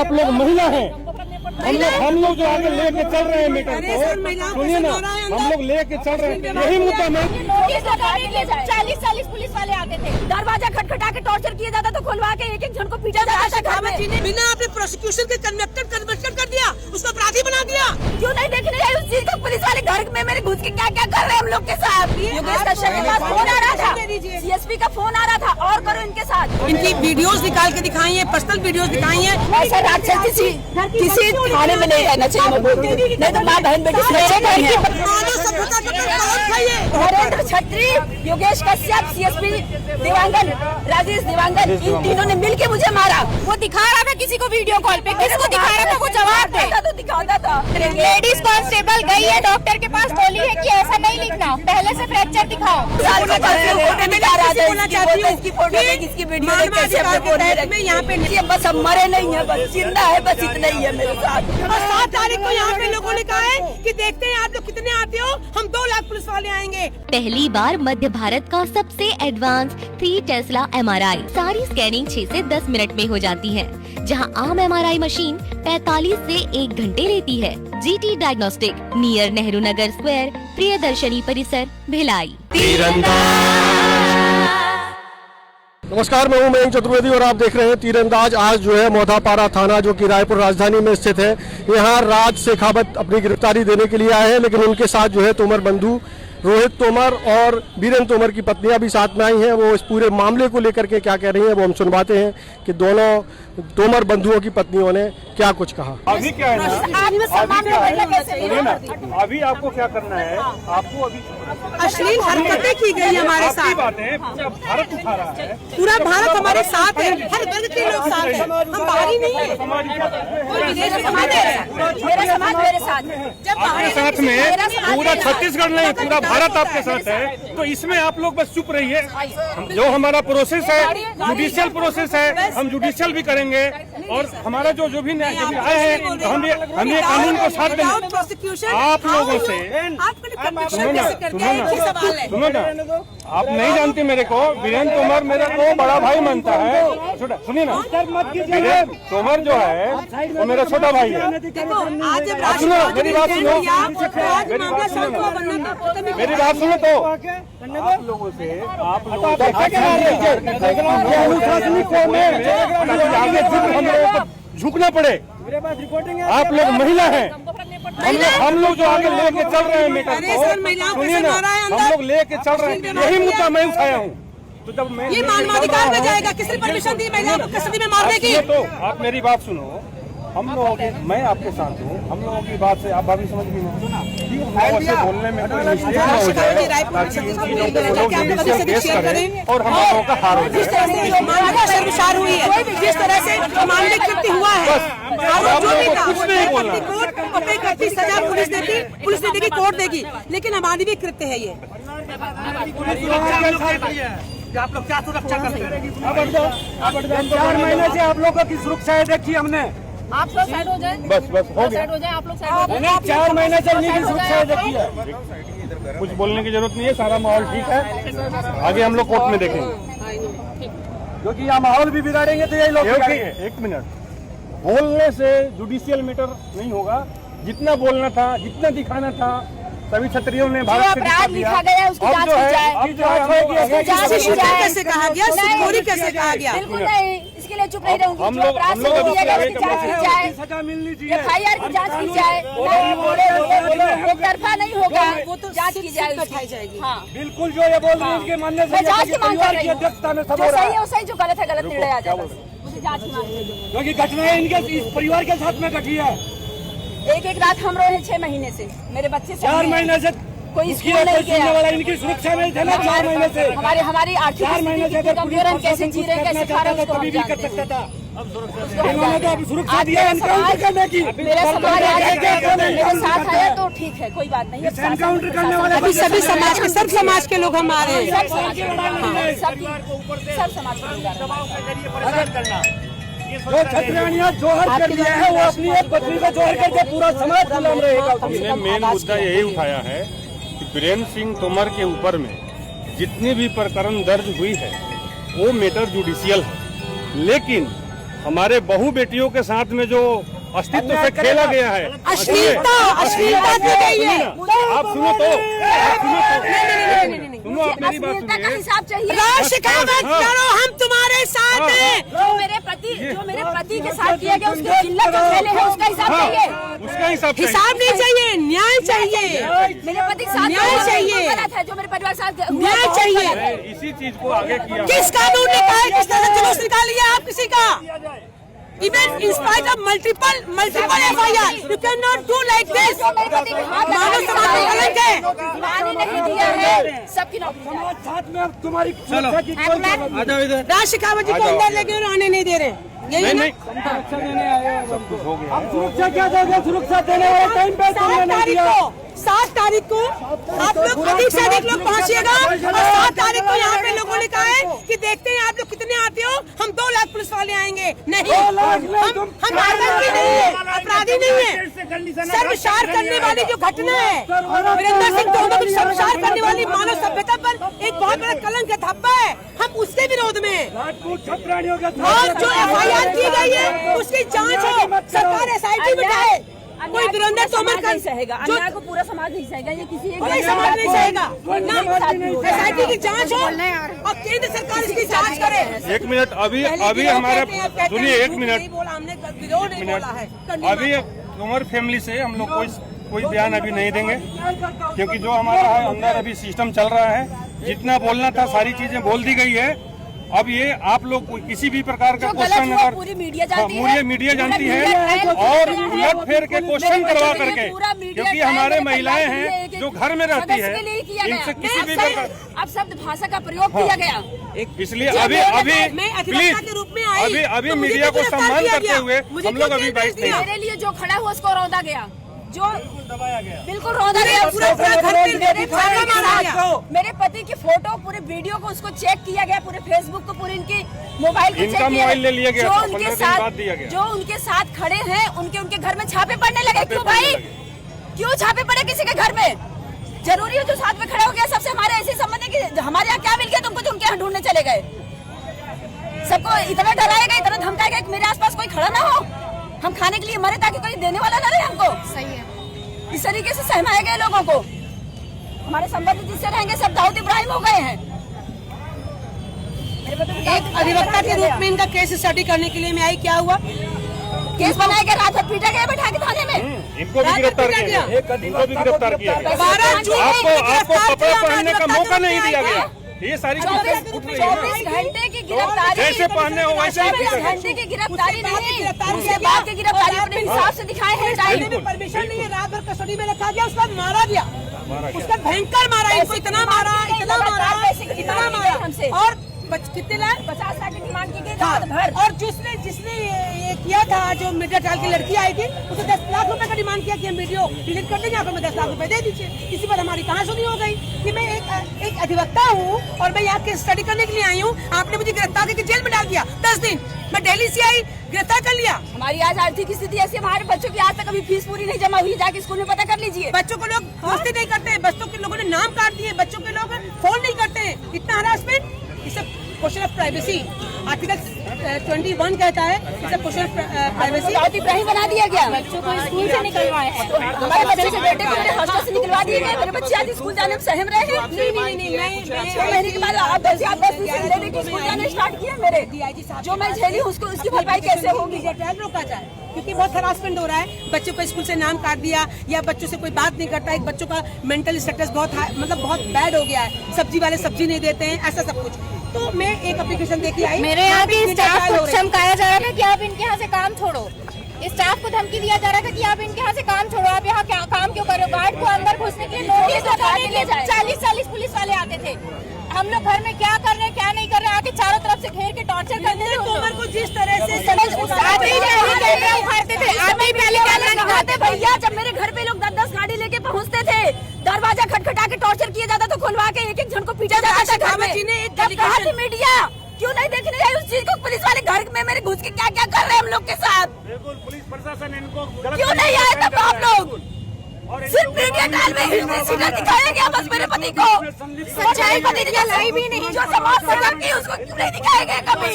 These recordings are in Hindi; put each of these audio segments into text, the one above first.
आप लोग महिला हैं, हम लोग जो आगे लेके चल रहे हैं मीटर को, सुनिए ना, हम लोग लेके चल रहे हैं, यही मुद्दा में 40 पुलिस वाले आते थे, दरवाजा खटखटा के टॉर्चर किया जाता था, खुलवा के एक झन को पीटा जाता था। बिना अपने प्रोसिक्यूशन के कन्वेक्टेड कर दिया, उसको अपराधी बना दिया। क्यों नहीं देखने रहे उस चीज को? पुलिस वाले घर में मेरे घुस के क्या क्या कर रहे हैं हम लोग के साथ। योगेश कश्यप के पास फोन आ रहा था, CSP का फोन आ रहा था, और करो इनके साथ। इनकी वीडियोस निकाल के दिखाई है, पर्सनल वीडियोस दिखाई है। ऐसा राक्षस किसी थाने में नहीं रहना चाहिए, नहीं तो माँ बहन बेटी नरेंद्र छत्री, योगेश कश्यप, CSP दिवांगन, राजेश दिवांगन, इन तीनों ने मिलके मुझे मारा। वो दिखा रहा था किसी को वीडियो कॉल पे, किसी को दिखा रहा था, वो जवाब देता तो दिखाता था। लेडीज कांस्टेबल गई है डॉक्टर के पास, बोली है कि ऐसा नहीं लिखना, पहले से फ्रैक्चर दिखाओ। यहाँ पे बस हम मरे नहीं है, बस जिंदा है, बस इतना ही है मेरे साथ। और 7 तारीख को यहाँ पे लोगों ने कहा है कि देखते हैं आप लोग कितने आते हो, हम 2 लाख पुलिस वाले आएंगे। पहली बार मध्य भारत का सबसे एडवांस 3 टेस्ला MRI, सारी स्कैनिंग 6 से 10 मिनट में हो जाती है, जहां आम MRI मशीन 45 से 1 घंटे लेती है। GT diagnostic, near Nehru Nagar square, Priyadarshini परिसर, भिलाई। नमस्कार, मैं हूं मयंक चतुर्वेदी और आप देख रहे हैं तीरंदाज। आज जो है मोधापारा थाना, जो कि रायपुर राजधानी में स्थित है, यहाँ राज शेखावत अपनी गिरफ्तारी देने के लिए आए हैं, लेकिन उनके साथ जो है तोमर बंधु रोहित तोमर और बीरेन तोमर की पत्नियां भी साथ में आई हैं। वो इस पूरे मामले को लेकर के क्या कह रही हैं वो हम सुनवाते हैं कि दोनों तोमर बंधुओं की पत्नियों ने क्या कुछ कहा। अभी क्या है ना, अभी आपको क्या करना है, आपको अभी अश्लील हरकतें की गई हमारे साथ। भारत उठा रहा है, पूरा भारत हमारे साथ है, हर वर्ग के लोग साथ हैं, हम बाहरी नहीं है। कोई विदेश में समाज है, मेरा समाज मेरे साथ है। जब आपके साथ में पूरा छत्तीसगढ़ नहीं, पूरा भारत आपके साथ है, तो इसमें आप लोग बस चुप रहिए। जो हमारा प्रोसेस है, जुडिशियल प्रोसेस है, हम जुडिशियल भी करेंगे, और हमारा जो भी आए हैं, तो हम ये कानून को साथ देंगे। आप लोगों से सुनो ना, आप नहीं जानते मेरे को, बीरेन तोमर मेरे को बड़ा भाई मानता है। सुनिए ना, बीरेन तोमर जो है वो मेरा छोटा भाई है। सुनो मेरी बात, सुनो मेरी बात सुनो, तो आप लोगों से हम लोगों को झुकना पड़े। आप लोग महिला हैं, हम लोग जो आगे लेके चल रहे हैं मीटर को, सुनिए ना, हम लोग लेके चल रहे हैं, यही मुद्दा मैं उठाया हूँ। तो जब मैं ये मानवाधिकार में जाएगा, किसने परमिशन दी महिला को कस्टडी में मारने की? तो आप मेरी बात सुनो, हम लोगों की, मैं आपके साथ हूँ, हम लोगों की बात से आप भाभी समझ गई ना, बोलने में कोई मिस्टेक ना हो जाए, केस करें और हम लोगों का हार हो जाए। जिस तरह से जो मामला शर्मसार हुई है, जिस तरह से मामले कृत्य हुआ है, जो भी था कोर्ट अपने करती, सजा पुलिस ने देगी, कोर्ट देगी, लेकिन अमानवीय कृत्य है ये। आप लोग क्या सुरक्षा करते हैं? 4 महीने से आप लोगों की सुरक्षा है, देखिए हमने। आप लोग साइड हो जाए, बस हो गया, आप लोग साइड हो जाए। 4 महीने से इनकी सुरक्षा है, देखिए। कुछ बोलने की जरूरत नहीं है, सारा माहौल ठीक है, आगे हम लोग कोर्ट में देखेंगे, क्योंकि यहाँ माहौल भी बिगाड़ेंगे तो यही लोग बिगाड़ेंगे। 1 मिनट, बोलने से जुडिशियल मैटर नहीं होगा। जितना बोलना था, जितना दिखाना था, सभी क्षत्रियों ने भारत अपराध लिखा गया उसकी जांच की जाए, कैसे कहा गया, चोरी कैसे कहा गया? बिल्कुल नहीं, इसके लिए चुप नहीं रहूंगी। हम लोग जांच की जाए, FIR की जांच की जाए, एक तरफा नहीं होगा, वो तो जांच की जाए, बैठाई जाएगी। बिल्कुल जो ये बोल रही है उसके मानने से जांच की मांग कर रही हूँ। अध्यक्षता में सब जो हो रहा सही है, है सही, जो गलत है गलत निर्णय आ जाए, मुझे जांच की मांग कर दो। क्योंकि घटनाएं इनके इस परिवार के साथ में घटी है। एक रात हम रोए 6 महीने से, मेरे बच्चे 4 महीने से कोई स्कूल नहीं गया वाला, इनकी सुरक्षा नहीं थे ना 4 महीने से। हमारी आर्थिक 4 महीने से कमजोर, हम कैसे जी रहे, कैसे खा रहे, कभी भी कर सकता था। इन्होंने तो अभी सुरक्षा दिया एनकाउंटर करने की। मेरा समाज मेरे साथ आया तो ठीक है, कोई बात नहीं। एनकाउंटर करने वाले अभी सभी समाज के, सब समाज के लोग हमारे हैं। सब समाज के जो छत्रियानियां जोहर कर दिया है, वो अपनी एक पत्नी को जोहर करके पूरा समाज गुलाम रहेगा। हमने मेन मुद्दा यही उठाया है कि बीरेन सिंह तोमर के ऊपर में जितनी भी प्रकरण दर्ज हुई है वो मैटर जुडिशियल है, लेकिन हमारे बहू बेटियों के साथ में जो अस्तित्व से खेला गया है, अश्लीलता की गई है। आप सुनो तो, सुनो आप मेरी बात अश्लीलता का सुनिए। हिसाब चाहिए। राज शिकायत करो, हम तुम्हारे साथ हैं। जो मेरे पति के साथ किया गया उसके जिल्लत जो फैले हैं उसका हिसाब चाहिए। उसका हिसाब नहीं चाहिए, न्याय चाहिए। मेरे पति के साथ न्याय चाहिए। गलत है, जो मेरे परिवार के साथ न्याय चाहिए। इसी चीज को आगे किया। किस कानून ने कहा है, किस तरह से जुलूस निकाल लिया आप किसी का? Even in spite of multiple FIR, you cannot do like this. मानव समाज में कलंक है। नहीं दिया है सबकी राज शेखावत जी को अंदर लेके और आने नहीं दे रहे। यही नहीं अब सुरक्षा क्या देगा? सुरक्षा देने वाले टाइम पे 7 तारीख को आप लोग अधिक से अधिक लोग पहुंचिएगा। और 7 तारीख को यहाँ पे लोगों ने कहा है कि देखते हैं आप लोग कितने आते हो, हम 2 लाख पुलिस वाले आएंगे। नहीं, हम आतंकी नहीं है, अपराधी नहीं है। सर्वसार करने वाली जो घटना है, वीरेंद्र सिंह तोमर को सर्वसार करने वाली मानव सभ्यता पर एक बहुत बड़ा कलंक है, धब्बा है। हम उसके विरोध में और जो FIR की गई है उसकी जांच हो, सरकार SIT बिठाए। कोई वीरेंद्र तोमर का सहेगा, अन्याय को पूरा समाज नहीं सहेगा, ये किसी कोई समाज नहीं सहेगा ना। SIT की जांच हो और केंद्र सरकार इसकी जांच करे। 1 मिनट, अभी हमारे सुनिए 1 मिनट। हमने विरोध नहीं बोला है। अभी तोमर फैमिली से हम लोग कोई बयान अभी नहीं देंगे, क्योंकि जो हमारा अंदर अभी सिस्टम चल रहा है, जितना बोलना था सारी चीजें बोल दी गई है। अब ये आप लोग किसी भी प्रकार का क्वेश्चन अगर पूरी मीडिया जानती है और उलट फेर के क्वेश्चन करवा करके, क्योंकि हमारे महिलाएं हैं जो घर में रहती है, इनसे किसी भी प्रकार अब शब्द भाषा का प्रयोग किया गया। इसलिए अभी मीडिया को सम्मान करते हुए हम लोग अभी बैठ नहीं। मेरे लिए जो खड़ा हुआ उसको रौंदा गया, जो बिल्कुल रौंदा गया। मेरे पति की फोटो पूरे वीडियो को उसको चेक किया गया, पूरे फेसबुक को, पूरे इनकी मोबाइल को इनका मोबाइल ले लिया गया, जो उनके साथ खड़े हैं उनके घर में छापे पड़ने लगे। क्यों भाई, क्यों छापे पड़े किसी के घर में? जरूरी है जो साथ में खड़ा हो गया सबसे हमारे ऐसे संबंध है कि हमारे यहाँ क्या मिल गया तुमको, तुम क्या ढूंढने चले गए? सबको इतना डराएगा, इतना धमकाएगा कि मेरे आसपास कोई खड़ा ना हो, हम खाने के लिए मरे ताकि कोई देने वाला ना रहे हमको। सही है, इस तरीके से सहमाया गया लोगों को। हमारे संबंध जिससे रहेंगे सब दाऊद इब्राहिम हो गए हैं। एक अधिवक्ता के रूप में इनका केस स्टडी करने के लिए मैं आई, क्या हुआ? केस बनाया गया, रात भर पीटा गया बैठा के थाने में। इनको भी गिरफ्तार किया, इनको भी गिरफ्तार किया। 12 जून आपको कपड़ा पहनने का मौका नहीं दिया गया। ये सारी 24 घंटे की गिरफ्तारी, जैसे पहनने हो वैसे ही 24 घंटे की गिरफ्तारी नहीं, उसके बाद की गिरफ्तारी अपने हिसाब से दिखाए हैं। परमिशन नहीं है, रात भर कस्टडी में रखा गया, उसके बाद मारा गया। उसका भयंकर मारा, इसको इतना मारा हमसे। और कितने लाख? 50 लाख की डिमांड की गई रात भर। और जिसने ये किया था, जो मीडिया ट्रायल की लड़की आई थी, उसे 10 लाख रुपए का डिमांड किया कि हम वीडियो डिलीट कर देंगे, आपको मैं 10 लाख रुपए दे दीजिए। इसी पर हमारी कहाँ सुनी हो गई कि मैं एक अधिवक्ता हूँ और मैं यहाँ के स्टडी करने के लिए आई हूँ, आपने मुझे गिरफ्तार करके जेल में डाल दिया 10 दिन। मैं दिल्ली से आई, गिरफ्तार कर लिया। हमारी आज आर्थिक स्थिति ऐसी, हमारे बच्चों की आज तक अभी फीस पूरी नहीं जमा हुई, जाके स्कूल में पता कर लीजिए। बच्चों को लोग दोस्ती नहीं करते, बच्चों के लोगों ने नाम काट दिए, बच्चों के लोग फोन नहीं करते, इतना हरासमेंट। इसे क्वेश्चन ऑफ प्राइवेसी आर्टिकल 21 कहता है, इसे question of privacy Dawood Ibrahim बना दिया गया। बच्चों को स्कूल से निकलवाए हैं, हमारे बच्चे से बेटे को मेरे हॉस्टल से निकलवा दिए गए। मेरे बच्चे आज स्कूल जाने में सहम रहे हैं। नहीं, 6 महीने के बाद आप 10 दिन से लेने के स्कूल जाने स्टार्ट किया। मेरे DIG साहब जो मैं झेली उसको, उसकी भरपाई कैसे होगी? ट्रायल रोका जाए, क्योंकि बहुत हरासमेंट हो रहा है। बच्चों को स्कूल से नाम काट दिया या बच्चों से कोई बात नहीं करता। एक बच्चों का मेंटल स्टेटस बहुत बैड हो गया है, सब्जी वाले सब्जी नहीं देते हैं, ऐसा सब कुछ। तो मैं एक एप्लीकेशन देके आई, मेरे यहाँ के स्टाफ को धमकाया जा रहा था कि आप इनके यहाँ से काम छोड़ो। स्टाफ को धमकी दिया जा रहा था कि आप इनके यहाँ से काम छोड़ो, आप यहाँ काम क्यों कर रहे हो? गार्ड को अंदर घुसने के लिए नोटिस लगाने के लिए 40 पुलिस वाले आते थे। हम लोग घर में क्या कर रहे हैं, क्या नहीं कर रहे हैं, आके चारों तरफ से घेर के टॉर्चर करते थे। तोमर को जिस तरह से उखाड़ते थे, आते ही पहले कैमरा दिखाते। भैया जब मेरे घर पे लोग 10-10 गाड़ी लेके पहुँचते थे, दरवाजा खटखटा के टॉर्चर किया जाता था, खुलवा के एक जन को पीटा जाता था घर में। मीडिया क्यों नहीं देखने आई उस चीज को? पुलिस वाले घर में मेरे घुस के क्या क्या कर रहे हैं हम लोग के साथ? बिल्कुल, पुलिस प्रशासन इनको क्यों नहीं आए तब आप लोग? सिर्फ मीडिया टाइम में हिस्ट्री सीधा दिखाया गया बस मेरे पति को। सच्चाई पति ने लाई भी नहीं, जो समाज सेवा की उसको क्यों नहीं दिखाया गया कभी।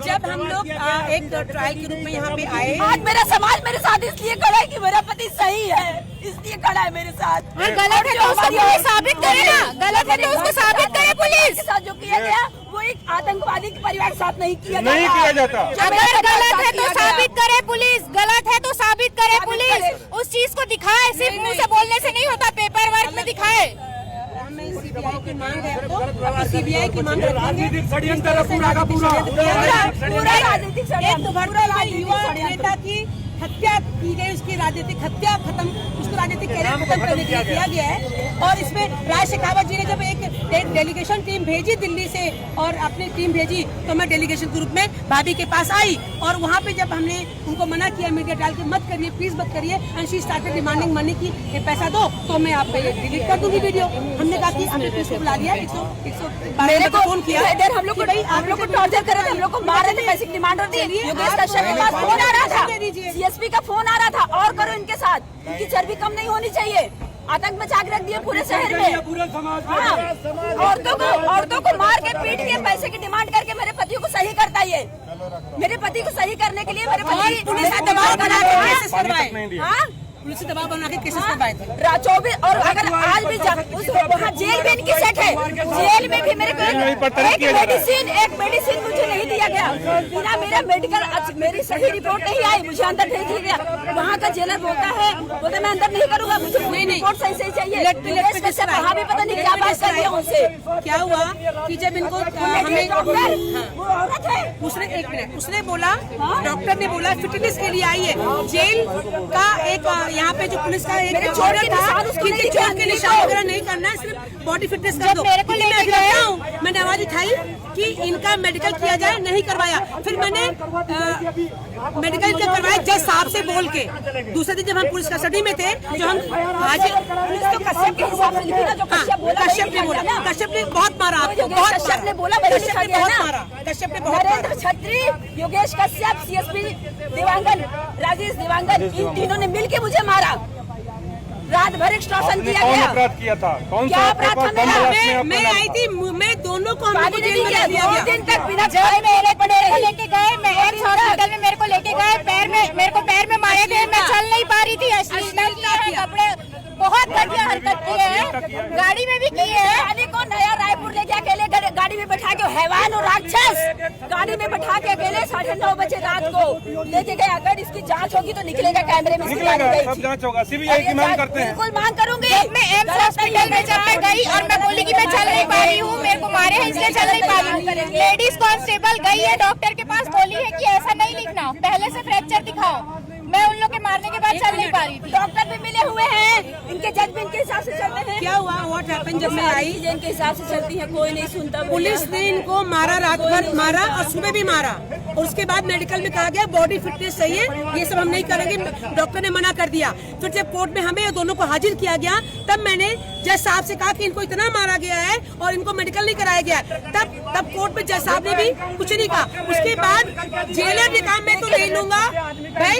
जब हम लोग एक ट्रायल के रूप में यहाँ पे आए, आज मेरा समाज मेरे साथ इसलिए खड़ा है कि मेरा पति सही है, इसलिए खड़ा है मेरे साथ। और गलत है तो उसको पुलिस साबित करे ना, गलत है तो उसको साबित करे पुलिस। के साथ जो किया गया वो एक आतंकवादी के परिवार के साथ नहीं किया नहीं किया जाता। अगर गलत है तो साबित करे पुलिस, गलत है तो साबित करे पुलिस, उस चीज को दिखाए, सिर्फ मुंह से बोलने से नहीं होता, पेपर वर्क में दिखाए। सीबीआई की मांग है तो सीबीआई की मांग रखेंगे। षड्यंत्र पूरा का पूरा राजनीतिक एक भारतीय युवा नेता की हत्या की गई, उसकी राजनीतिक हत्या खत्म, उसको राजनीतिक कैरियर खत्म करने के लिए किया गया है। और इसमें राज शेखावत जी ने जब एक डेलीगेशन टीम भेजी दिल्ली से और अपनी टीम भेजी, तो मैं डेलीगेशन के रूप में भाभी के पास आई और वहाँ पे जब हमने उनको मना किया मीडिया डाल के मत करिए, प्लीज मत करिए, and she started demanding money की पैसा दो तो मैं आपको ये डिलीट कर दूंगी वीडियो। हमने कहा कि हमने पुलिस को बुला लिया, 112 को फोन किया। इधर हम लोग को टॉर्चर कर रहे थे, हम लोग को मार रहे थे, पैसे की डिमांड होती है। योगेश कश्यप के पास फोन आ रहा था, सीएसपी का फोन आ रहा था, और करो इनके साथ, इनकी चर्बी कम नहीं होनी चाहिए। आतंक मचा के रख दिए पूरे शहर में। हाँ, औरतों को मार के पीट के पैसे की डिमांड करके मेरे पति को सही करता है। मेरे पति को सही करने के लिए मेरे पति पुलिस से दबाव बना के केसेस करवाए, पुलिस से दबाव बना के केसेस करवाए थे। 24 और अगर आज भी वहाँ जेल में इनकी सेट है, जेल में भी मेरे को एक मेडिसिन मुझे नहीं दिया गया, बिना मेरा मेरी सही रिपोर्ट नहीं आई, मुझे अंदर भेज दिया गया। वहाँ का जेलर बोलता है बोलते मैं अंदर नहीं करूँगा, मुझे पूरी रिपोर्ट सही सही चाहिए। वहाँ भी पता नहीं क्या बात कर दिया उनसे। क्या हुआ कि जब इनको वो औरत है, उसने एक मिनट उसने बोला, डॉक्टर ने बोला फिटनेस के लिए आई है। जेल का एक यहाँ पे जो पुलिस का एक ऑर्डर था कि चोट के निशान वगैरह नहीं करना है, सिर्फ बॉडी फिटनेस कर दो। मेरे को लेके गया हूँ, मैंने आवाज उठाई कि इनका मेडिकल किया जाए, नहीं करवाया। फिर मैंने मेडिकल करवाया जज साहब से बोल के। दूसरे दिन जब हम पुलिस कस्टडी में थे, जो हम आज कश्यप के हिसाब से लिखी ना, जो कश्यप ने बोला, कश्यप ने बहुत मारा आपको, बहुत कश्यप ने बोला, कश्यप ने बहुत मारा, कश्यप ने बहुत मारा। नरेंद्र छत्री, योगेश कश्यप, सीएसपी दिवांगन, राजेश दिवांगन, इन तीनों ने मिलके मुझे मारा। रात भर एक्सटॉर्शन किया कौन गया। अपराध किया था? कौन क्या सा अपराध था मेरा? मैं आई थी, मैं दोनों को हमको जेल में डाल दिया 2 गया। दिन तक बिना जब मेरे को लेके गए, मैं एम्स हॉस्पिटल में मेरे को लेके गए, मेरे को पैर में मारे थे, मैं चल नहीं पा रही थी। अश्लीलता किया है, कपड़े बहुत घटिया हरकत किए हैं, गाड़ी में भी किए हैं। रानी को नया रायपुर लेके अकेले गाड़ी में बैठा के, हैवान और राक्षस, गाड़ी में बैठा के अकेले 9:30 बजे रात को लेके गए। अगर इसकी जांच होगी तो निकलेगा कैमरे में, निकलेगा, सब जांच होगा। सीबीआई की मांग करते हैं। बिल्कुल मांग करूंगी। मैं एम्स हॉस्पिटल में जब मैं गई और मैं बोली कि मैं चल नहीं पा रही हूँ, मेरे को मारे हैं इसलिए चल नहीं पा रही हूँ। लेडीज कांस्टेबल गई है डॉक्टर के पास, बोली है कि ऐसा नहीं लिखना, पहले से फ्रैक्चर दिखाओ। मैं उन लोग के मारने के बाद चल नहीं पा रही थी। डॉक्टर भी मिले हुए हैं, इनके जज भी इनके हिसाब से चलते हैं। क्या हुआ, व्हाट हैपेंड? जब मैं आई, इनके हिसाब से चलती है, कोई नहीं सुनता। पुलिस ने इनको मारा, रात भर मारा और सुबह भी मारा, और उसके बाद मेडिकल में कहा गया बॉडी फिटनेस चाहिए, ये सब हम नहीं करेंगे, डॉक्टर ने मना कर दिया। फिर जब कोर्ट में हमें दोनों को हाजिर किया गया, तब मैंने जज साहब से कहा कि इनको इतना मारा गया है और इनको मेडिकल नहीं कराया गया। तब कोर्ट में जज साहब ने भी कुछ नहीं कहा। उसके बाद जेलर ने कहा मैं तो नहीं लूंगा भाई,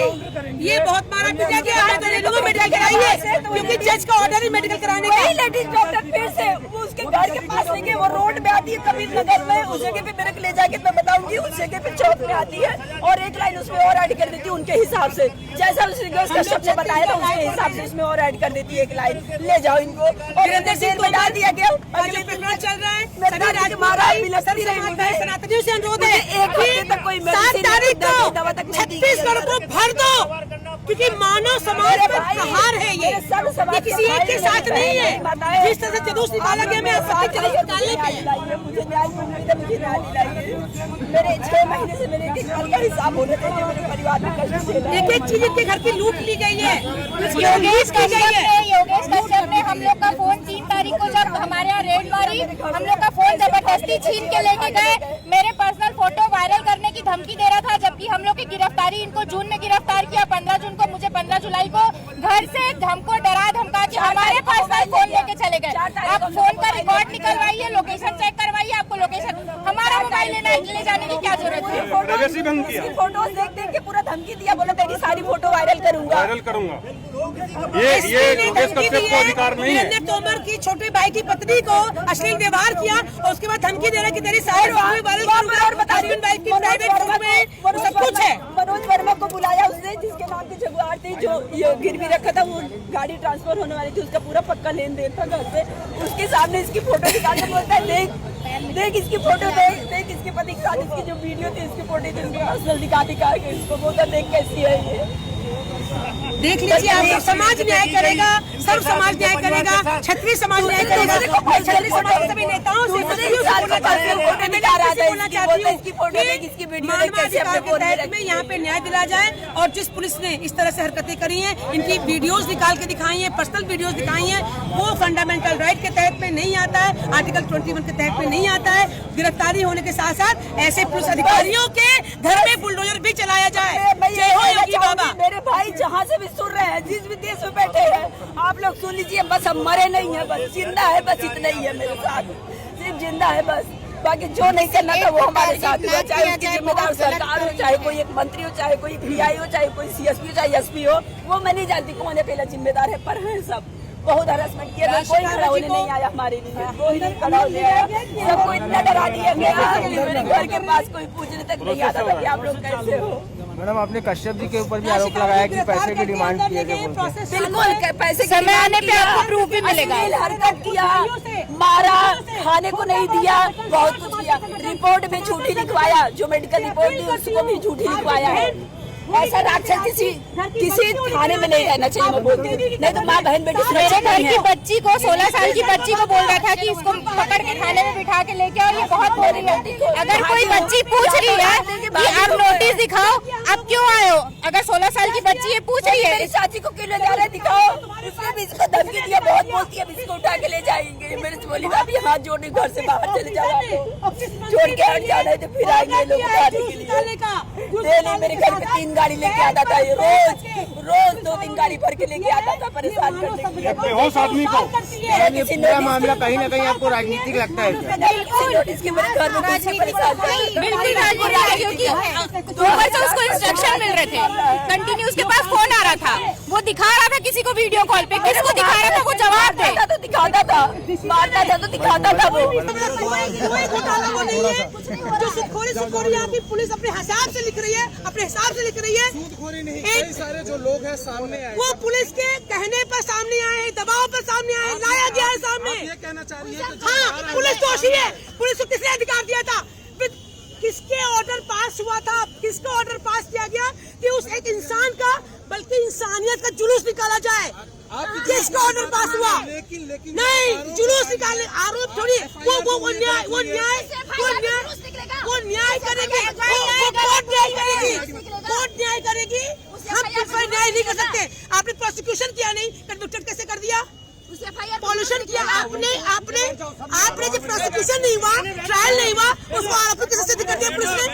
ये बहुत मारा पीटा गया, मैं तो नहीं लूंगा, मेडिकल कराइए, क्योंकि जज का ऑर्डर है मेडिकल कराने का। लेडीज डॉक्टर फिर से वो उसके घर के पास नहीं गए, वो रोड में आती है कबीर नगर में, उस जगह पे मेरे को ले जाके मैं बताऊंगी, उस जगह पे चौक में आती है और एक लाइन उसमें और ऐड कर देती है उनके हिसाब से, जैसा उसका शब्द बताया था उसके हिसाब से उसमें और ऐड कर देती है एक लाइन, ले जाओ इनको, और जेल में डाल दिया गया। जो प्रकरण चल रहा है, सभी सनातनियों से अनुरोध है, 1 हफ्ते तक कोई 7 तारीख को छत्तीसगढ़ को भर दो, क्योंकि मानव समाज पर प्रहार है ये किसी एक के साथ नहीं है। जिस तरह से जुलूस निकाला गया, मैं सबके जुलूस निकालने पे है। मुझे न्याय मुझे न्याय दिलाइए। मेरे 6 महीने से मेरे एक घर का हिसाब होने चाहिए, मेरे परिवार में कष्ट झेला है। एक चीज के घर की लूट ली गई है। योगेश कश्यप ने हम लोग का फोन 3 तारीख को जब हमारे यहाँ रेड मारी, हम लोग का फोन जबरदस्ती छीन के लेके गए, मेरे पर्सनल फोटो वायरल करने की धमकी दे रहा था, जबकि हम लोग की गिरफ्तारी इनको जून में गिरफ्तार किया, 15 जून को, मुझे 15 जुलाई को घर से हमको डरा धमका के हमारे पर्सनल फोन लेके चले गए। आप फोन का रिकॉर्ड निकलवाइए, लोकेशन चेक करवाइए, आपको लोकेशन, हमारा मोबाइल ले जाने की क्या जरूरत है? प्राइवेसी भंग किया। फोटोज देख देख के पूरा धमकी दिया, बोला तेरी सारी फोटो वायरल करूंगा। वायरल करूंगा। ये योगेश कश्यप को अधिकार नहीं है। वीरेंद्र तोमर की छोटे भाई की पत्नी को अश्लील व्यवहार किया और उसके बाद धमकी दे रहा कि तेरी सारी वायरल करूंगा और हस्बैंड वाइफ की प्राइवेट फोटो में सब कुछ है। मनोज वर्मा को बुलाया उसने, जिसके नाम की जगुआर थी, जो ये गिरवी रखा था, वो गाड़ी ट्रांसफर होने वाली थी, उसका पूरा पक्का लेन देन था घर से। उसके सामने इसकी फोटो निकाल के बोलता है देख इसकी फोटो, देख इसके पति के साथ इसकी जो वीडियो थी, इसकी फोटो थी, उसके पर्सनल दिखा के इसको बोलता देख कैसी है ये। देख लीजिए, आप समाज न्याय करेगा, सब समाज न्याय करेगा, क्षत्रिय समाज न्याय करेगा। क्षत्रिय समाज के सभी नेताओं से मानवाधिकार के तहत में यहाँ पे न्याय दिला जाए और जिस पुलिस ने इस तरह से हरकतें करी हैं, इनकी वीडियोस निकाल के दिखाई हैं, पर्सनल वीडियोस दिखाई हैं, वो फंडामेंटल राइट के तहत में नहीं आता है, आर्टिकल 21 के तहत में नहीं आता है। गिरफ्तारी होने के साथ साथ ऐसे पुलिस अधिकारियों के घर में बुलडोजर भी चलाया जाए। जय हो योगी बाबा। मेरे भाई जहाँ से भी सुन रहे हैं, जिस भी देश में बैठे हैं, आप लोग सुन लीजिए, बस हम मरे नहीं है, बस जिंदा है, बस इतना ही है मेरे साथ, सिर्फ जिंदा है बस। बाकी जो नहीं करना था वो हमारे साथ हुआ, चाहे उसकी जिम्मेदार सरकार हो, चाहे कोई एक मंत्री हो, चाहे कोई पीआई हो, चाहे कोई सीएसपी हो, चाहे एसपी हो, वो मैं नहीं जानती कौन है पहला जिम्मेदार है, पर है सब। बहुत हरासमेंट किया था, कोई खड़ा होने नहीं आया हमारे लिए, कोई नहीं खड़ा होने आया, सबको इतना डरा दिया गया। मेरे घर के पास कोई पूछने तक नहीं आता था कि आप लोग कैसे हो। मैडम, आपने कश्यप जी के ऊपर भी आरोप लगाया कि पैसे की डिमांड की है। बिल्कुल, पैसे समय आने पे आपको प्रूफ भी मिलेगा। हरकत किया, मारा, खाने को नहीं दिया, बहुत कुछ किया, रिपोर्ट भी झूठी लिखवाया, जो मेडिकल रिपोर्ट थी उसको भी झूठी लिखवाया है। ऐसा राक्षस किसी थाने में नहीं रहना चाहिए, मैं बोलती हूँ, नहीं तो माँ बहन बेटी सुरक्षित नहीं है। बच्ची को 16 साल की बच्ची को बोल रहा था कि इसको पकड़ के थाने में बिठा के लेके आओ, ये बहुत बोल रही है। अगर कोई बच्ची पूछ रही है कि आप नोटिस दिखाओ, आप क्यों आए हो, अगर 16 साल की बच्ची ये पूछ रही है, मेरी चाची को क्यों ले जा रहे दिखाओ, उसने भी इसको धमकी दिया, बहुत बोलती है, इसको उठा के ले जाएंगे। मेरे से बोली भाभी हाथ जोड़ने घर से बाहर चले जाओ, छोड़ के हट जाना है तो फिर आएंगे लोग उठाने के लिए। डेली मेरे घर में 3 गाड़ी लेके आता था, ये रोज 2-3 गाड़ी भर के लेके आता था, परेशान करने के लिए। बेहोश आदमी को ये पूरा मामला कहीं ना कहीं आपको राजनीतिक लगता है क्या? नोटिस के मेरे घर में कुछ नहीं परेशान, बिल्कुल क्योंकि 2 बार से उसको इंस्ट्रक्शन मिल रहे थे, कंटिन्यू उसके पास फोन आ रहा था, वो दिखा रहा था किसी को वीडियो कॉल पे, किसको दिखा रहा था वो जवाब दे, तो दिखाता था, मारता था तो दिखाता था वो। कोई घोटाला वो नहीं है, जो सुखोरी यहाँ की पुलिस अपने हिसाब से लिख रही है, अपने हिसाब से लिख रही है। कई सारे जो लोग हैं सामने आए, वो पुलिस के कहने पर सामने आए, दबाव पर सामने आए, लाया गया है सामने। ये कहना चाह रही है कि हाँ, पुलिस दोषी है। पुलिस को किसने अधिकार दिया था, किसके ऑर्डर पास हुआ था, किसका ऑर्डर पास किया गया कि उस एक इंसान का, बल्कि इंसानियत का जुलूस निकाला जाए? किसका ऑर्डर पास हुआ? नहीं, जुलूस निकालने, आरोप थोड़ी, वो न्याय करेगी, कोर्ट न्याय करेगी। हम प्रिफर न्याय नहीं कर सकते। आपने प्रोसिक्यूशन किया नहीं, कन्विक्टेड कैसे कर दिया? पॉल्यूशन किया आपने जब प्रोसिक्यूशन नहीं हुआ, ट्रायल नहीं हुआ, उसको आरोपी कैसे सिद्ध कर दिया पुलिस ने?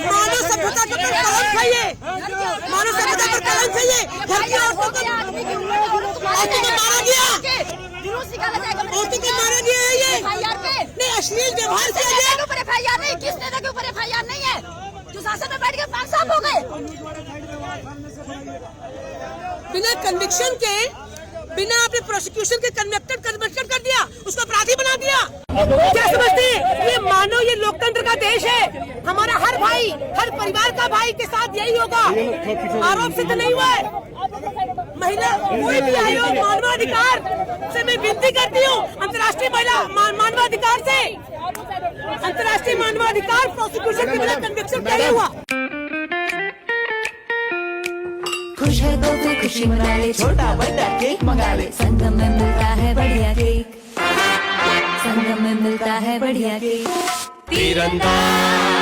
मानव सभ्यता पर कलंक है ये, मानव सभ्यता पर कलंक है ये। घर की औरतों को मारा गया, औरतों को मारा गया है ये, नहीं अश्लील व्यवहार किया गया। FIR नहीं, किस नेता के ऊपर FIR नहीं है, जो शासन में बैठ के 5 साल हो गए। बिना कन्विक्शन के, बिना अपने प्रोसिक्यूशन के कन्विक्टेड कर दिया, उसको अपराधी बना दिया। क्या समझते हैं? ये मानो ये लोकतंत्र का देश है, हमारा हर भाई, हर परिवार का भाई के साथ यही होगा। आरोप सिद्ध नहीं हुआ है। महिला कोई भी आयोग मानवाधिकार से मैं विनती करती हूँ, अंतर्राष्ट्रीय महिला मानवाधिकार से, अंतर्राष्ट्रीय मानवाधिकार प्रोसिक्यूशन के बिना कन्विक्शन क्या नहीं हुआ। खुश है तो फिर खुशी मना ले, छोटा बड़ा केक मंगा ले, संगम में मिलता है बढ़िया केक, संगम में मिलता है बढ़िया केक। तीरंदाज